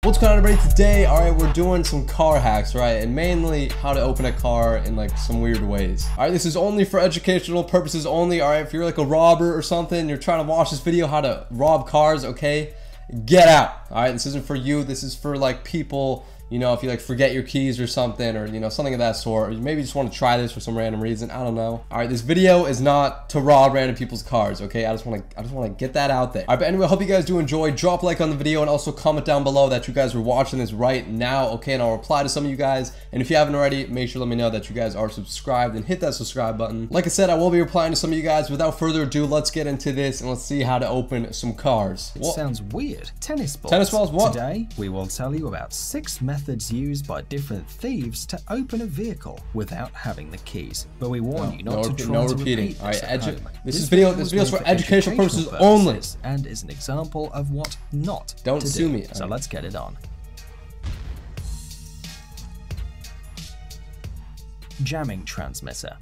What's going on, everybody? Today, alright, we're doing some car hacks, right? And mainly how to open a car in like some weird ways. Alright, this is only for educational purposes only. Alright, if you're like a robber or something, you're trying to watch this video how to rob cars, okay? Get out. Alright, this isn't for you. This is for like people, you know, if you like forget your keys or something, or you know, something of that sort, or you maybe just want to try this for some random reason. I don't know. All right, this video is not to rob random people's cars, okay? I just want to get that out there. All right, but anyway, I hope you guys do enjoy. Drop a like on the video and also comment down below that you guys are watching this right now, okay? And I'll reply to some of you guys. And if you haven't already, make sure to let me know that you guys are subscribed and hit that subscribe button. Like I said, I will be replying to some of you guys. Without further ado, let's get into this and let's see how to open some cars. It sounds weird. Tennis balls. Tennis balls, what? Today, we will tell you about 6 methods used by different thieves to open a vehicle without having the keys. But we warn you not to try to repeat All right, this video is for educational purposes only, and is an example of what not Don't to sue do. me. So let's get it on. Jamming transmitter.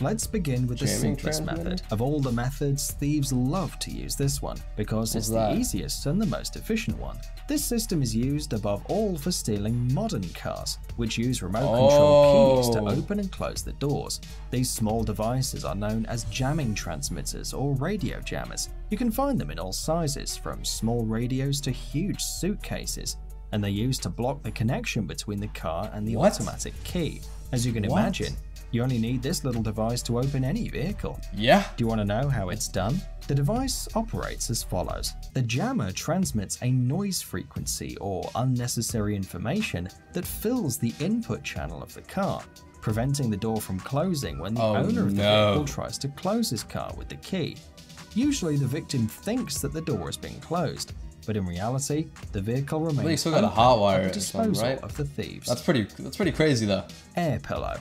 Let's begin with the simplest method. Of all the methods, thieves love to use this one because it's the easiest and the most efficient one. This system is used above all for stealing modern cars, which use remote control keys to open and close the doors. These small devices are known as jamming transmitters or radio jammers. You can find them in all sizes, from small radios to huge suitcases, and they're used to block the connection between the car and the automatic key. As you can imagine, you only need this little device to open any vehicle. Yeah. Do you want to know how it's done? The device operates as follows. The jammer transmits a noise frequency or unnecessary information that fills the input channel of the car, preventing the door from closing when the owner of the vehicle tries to close his car with the key. Usually the victim thinks that the door has been closed, but in reality, the vehicle remains you still got a hot wire at the disposal of the thieves. That's pretty crazy though. Air pillow.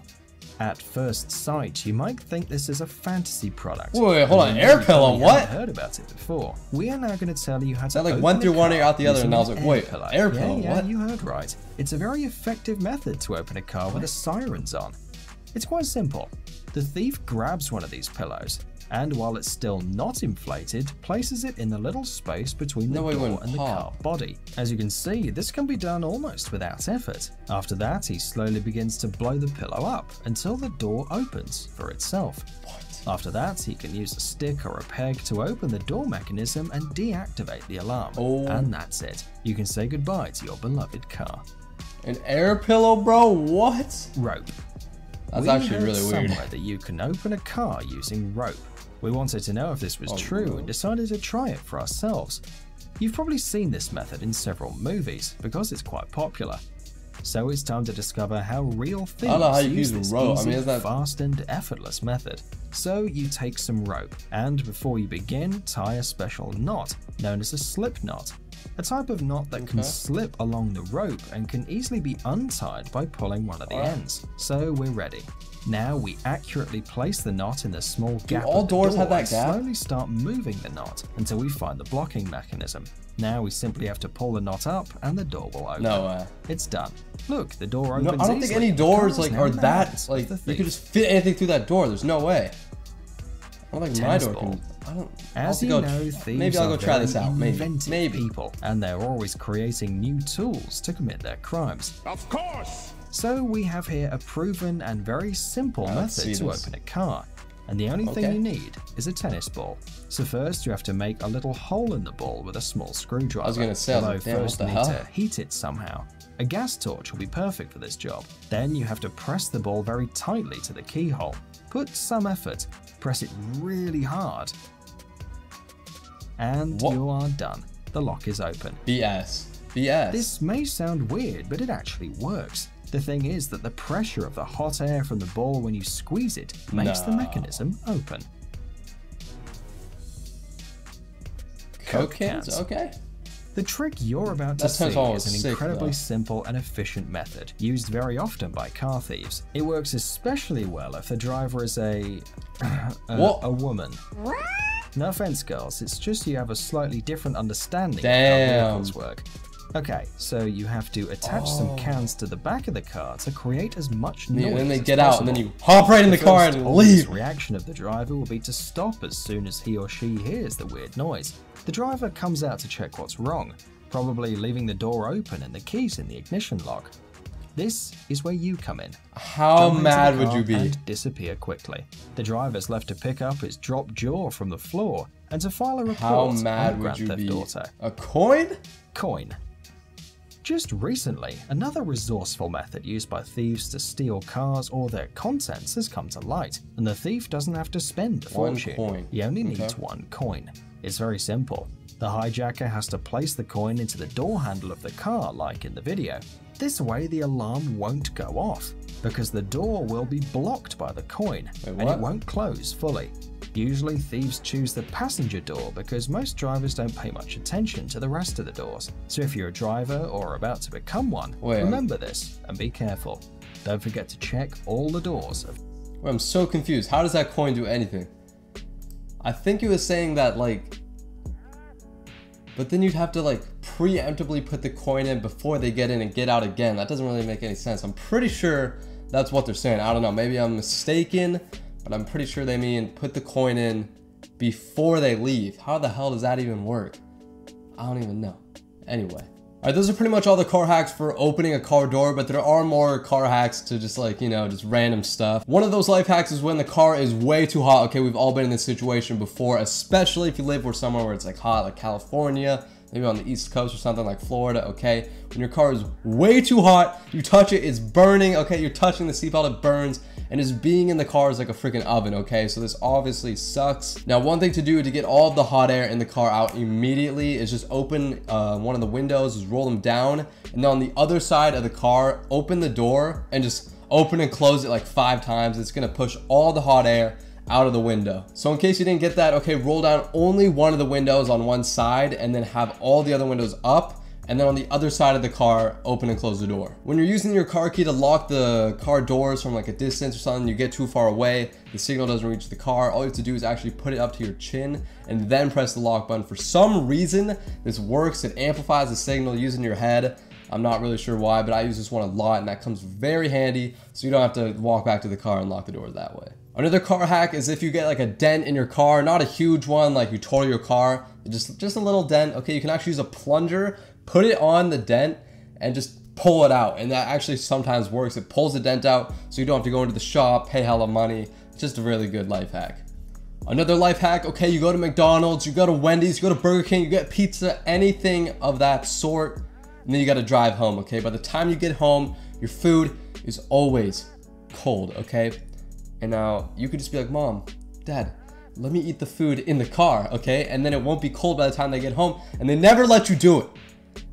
At first sight, you might think this is a fantasy product. Wait, hold on, air pillow, what? I've heard about it before. We are now going to tell you how to that like went through one ear out the other, and I was like, wait, air pillow, yeah, what? You heard right. It's a very effective method to open a car with the sirens on. It's quite simple. The thief grabs one of these pillows, and while it's still not inflated, places it in the little space between the door and the car body. As you can see, this can be done almost without effort. After that, he slowly begins to blow the pillow up until the door opens for itself. After that, he can use a stick or a peg to open the door mechanism and deactivate the alarm. And that's it. You can say goodbye to your beloved car. An air pillow, bro? What? Rope. That's actually really weird. Somewhere that you can open a car using rope. We wanted to know if this was true and decided to try it for ourselves. You've probably seen this method in several movies because it's quite popular. So it's time to discover how real thieves use this easy, fast and effortless method. So you take some rope, and before you begin, tie a special knot known as a slip knot. A type of knot that can slip along the rope and can easily be untied by pulling one of the ends. So we're ready. Now we accurately place the knot in the small gap of the door and slowly start moving the knot until we find the blocking mechanism. Now we simply have to pull the knot up and the door will open. No way. It's done. Look, the door opens I don't think any doors like are that like you could just fit anything through that door. There's no way. I don't think my door can. As you know, thieves maybe I'll go try this out. Maybe. People, and they're always creating new tools to commit their crimes. Of course. So we have here a proven and very simple method to open a car, and the only thing you need is a tennis ball. So first you have to make a little hole in the ball with a small screwdriver. I was gonna say, first you need to heat it somehow. A gas torch will be perfect for this job. Then you have to press the ball very tightly to the keyhole. Put some effort, press it really hard, and you are done. The lock is open. BS. This may sound weird, but it actually works. The thing is that the pressure of the hot air from the ball when you squeeze it makes the mechanism open. Coke cans? Okay. The trick you're about to see is an incredibly simple and efficient method, used very often by car thieves. It works especially well if the driver is a woman. No offense, girls, it's just you have a slightly different understanding of how vehicles work. Okay, so you have to attach some cans to the back of the car to create as much noise as possible. And then they get out, and then you hop right in the car and leave. The reaction of the driver will be to stop as soon as he or she hears the weird noise. The driver comes out to check what's wrong. probably leaving the door open and the keys in the ignition lock. This is where you come in. How mad would you be? And disappear quickly. The driver's left to pick up his dropped jaw from the floor and to file a report. How mad would you be? A coin? Coin. Just recently, another resourceful method used by thieves to steal cars or their contents has come to light, and the thief doesn't have to spend a fortune. 1 coin. He only needs 1 coin. It's very simple. The hijacker has to place the coin into the door handle of the car, like in the video. This way the alarm won't go off, because the door will be blocked by the coin, and it won't close fully. Usually thieves choose the passenger door because most drivers don't pay much attention to the rest of the doors. So if you're a driver or about to become one, remember this and be careful. Don't forget to check all the doors. Wait, I'm so confused. How does that coin do anything? I think he was saying that like, but then you'd have to like preemptively put the coin in before they get in and get out again. That doesn't really make any sense. I'm pretty sure that's what they're saying. I don't know, maybe I'm mistaken, but I'm pretty sure they mean put the coin in before they leave. How the hell does that even work? I don't even know. Anyway. Alright, those are pretty much all the car hacks for opening a car door, but there are more car hacks to just like, you know, just random stuff. One of those life hacks is when the car is way too hot. Okay, we've all been in this situation before, especially if you live somewhere where it's like hot, like California, maybe on the East Coast or something like Florida, okay? When your car is way too hot, you touch it, it's burning, okay? You're touching the seatbelt, it burns, and just being in the car is like a freaking oven, okay? So this obviously sucks. Now, one thing to do to get all of the hot air in the car out immediately is just open one of the windows, just roll them down, and then on the other side of the car, open the door and just open and close it like 5 times. It's gonna push all the hot air out of the window. So in case you didn't get that, okay, roll down only one of the windows on one side and then have all the other windows up, and then on the other side of the car, open and close the door. When you're using your car key to lock the car doors from like a distance or something, you get too far away, the signal doesn't reach the car, all you have to do is actually put it up to your chin and then press the lock button. For some reason, this works. It amplifies the signal using your head. I'm not really sure why, but I use this one a lot and that comes very handy, so you don't have to walk back to the car and lock the door that way. Another car hack is if you get like a dent in your car, not a huge one, like you tore your car, just a little dent, okay, you can actually use a plunger, put it on the dent and just pull it out, and that actually sometimes works. It pulls the dent out so you don't have to go into the shop, pay hella money. It's just a really good life hack. Another life hack, okay, you go to McDonald's, you go to Wendy's, you go to Burger King, you get pizza, anything of that sort, and then you gotta drive home, okay? By the time you get home, your food is always cold, okay? And now you could just be like, Mom, Dad, let me eat the food in the car, okay? And then it won't be cold by the time they get home, and they never let you do it.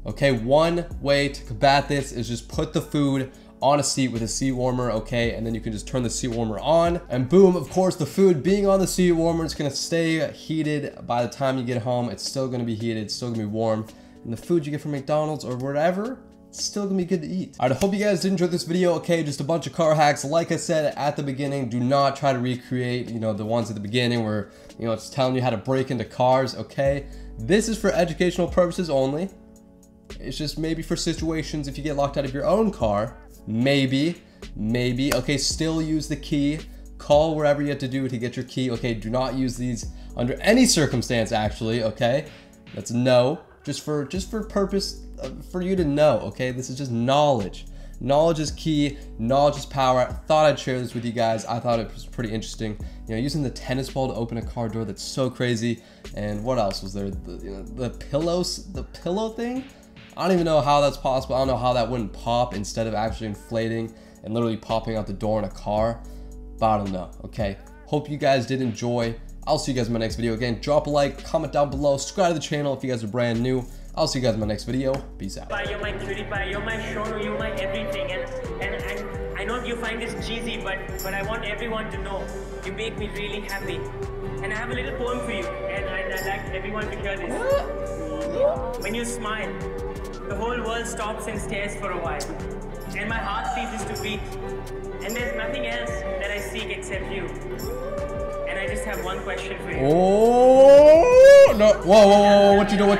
Okay, one way to combat this is just put the food on a seat with a seat warmer, okay? And then you can just turn the seat warmer on, and boom, of course, the food being on the seat warmer, it's gonna stay heated by the time you get home. It's still gonna be heated, it's still gonna be warm. And the food you get from McDonald's or wherever, it's still gonna be good to eat. All right, I hope you guys did enjoy this video, okay? Just a bunch of car hacks. Like I said at the beginning, do not try to recreate, you know, the ones at the beginning where, you know, it's telling you how to break into cars, okay? This is for educational purposes only. It's just maybe for situations if you get locked out of your own car, maybe, okay, still use the key. Call wherever you have to do to get your key, okay? Do not use these under any circumstance, actually, okay? That's no. Just for purpose for you to know, okay? This is just knowledge. Knowledge is key. Knowledge is power. I thought I'd share this with you guys. I thought it was pretty interesting. You know, using the tennis ball to open a car door, that's so crazy. And what else was there? The pillow thing? I don't even know how that's possible. I don't know how that wouldn't pop instead of actually inflating and literally popping out the door in a car. But I don't know, okay? Hope you guys did enjoy. I'll see you guys in my next video. Again, drop a like, comment down below, subscribe to the channel if you guys are brand new. I'll see you guys in my next video. Peace out. You're my cutie pie, you're my show, you're my everything. And I know you find this cheesy, but I want everyone to know you make me really happy. And I have a little poem for you, and I'd like everyone to hear this. When you smile, the whole world stops and stares for a while. And my heart ceases to beat. And there's nothing else that I seek except you. And I just have one question for you. Oh no! Whoa! What you doing?